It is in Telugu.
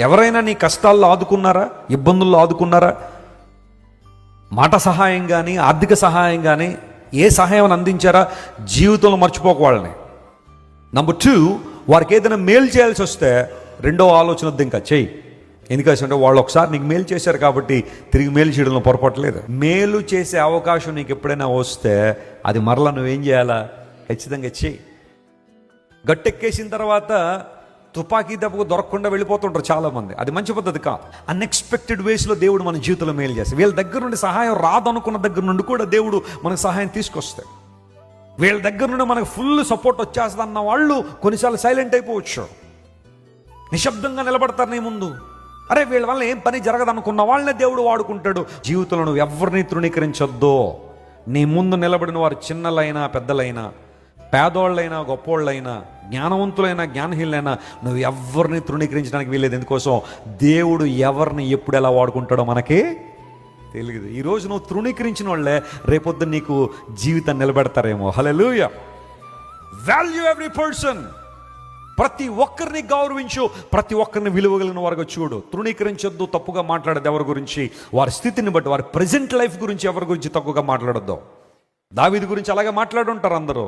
ఎవరైనా నీ కష్టాల్లో ఆదుకున్నారా? ఇబ్బందుల్లో ఆదుకున్నారా? మాట సహాయం కానీ, ఆర్థిక సహాయం కానీ, ఏ సహాయం అందించారా? జీవితంలో మర్చిపోక వాళ్ళని. నంబర్ 2, వారికి ఏదైనా మేలు చేయాల్సి వస్తే రెండో ఆలోచన వద్దు, ఇంకా చెయ్యి. ఎందుకంటే వాళ్ళు ఒకసారి నీకు మేలు చేశారు కాబట్టి తిరిగి మేలు చేయడంలో పొరపడలేదు. మేలు చేసే అవకాశం నీకు ఎప్పుడైనా వస్తే అది మరలా నువ్వేం చేయాలా? ఖచ్చితంగా చెయ్యి. గట్టెక్కేసిన తర్వాత తుపాకీ దెబ్బకు దొరకకుండా వెళ్ళిపోతుంటారు చాలామంది. అది మంచి పద్ధతి కాదు. అన్ఎక్స్పెక్టెడ్ వేస్లో దేవుడు మన జీవితంలో మేలు చేస్తాడు. వీళ్ళ దగ్గర నుండి సహాయం రాదనుకున్న దగ్గర నుండి కూడా దేవుడు మనకు సహాయం తీసుకొస్తాడు. వీళ్ళ దగ్గర నుండి మనకు ఫుల్ సపోర్ట్ వచ్చేస్తుంది అన్న వాళ్ళు కొన్నిసార్లు సైలెంట్ అయిపోవచ్చు, నిశ్శబ్దంగా నిలబడతారు నీ ముందు. అరే వీళ్ళ వల్ల ఏం పని జరగదు అనుకున్న వాళ్ళనే దేవుడు వాడుకుంటాడు. జీవితంలో నువ్వు ఎవరిని తృణీకరించొద్దో. నీ ముందు నిలబడిన వారు చిన్నలైనా పెద్దలైనా, పేదోళ్ళైనా గొప్పోళ్ళైనా, జ్ఞానవంతులైనా జ్ఞానహీనులైనా, నువ్వు ఎవరిని తృణీకరించడానికి వీల్లేదు. ఎందుకోసం? దేవుడు ఎవరిని ఎప్పుడు ఎలా వాడుకుంటాడో మనకి తెలియదు. ఈరోజు నువ్వు తృణీకరించిన వాళ్ళే రేపొద్దు నీకు జీవితాన్ని నిలబెడతారేమో. హల్లెలూయా. Value every person. ప్రతి ఒక్కరిని గౌరవించు, ప్రతి ఒక్కరిని విలువగలిగిన వారుగా చూడు. తృణీకరించొద్దు, తప్పుగా మాట్లాడద్దు ఎవరి గురించి, వారి స్థితిని బట్టి, వారి ప్రజెంట్ లైఫ్ గురించి ఎవరి గురించి తక్కువగా మాట్లాడొద్దు. దావీదు గురించి అలాగే మాట్లాడుంటారు అందరూ.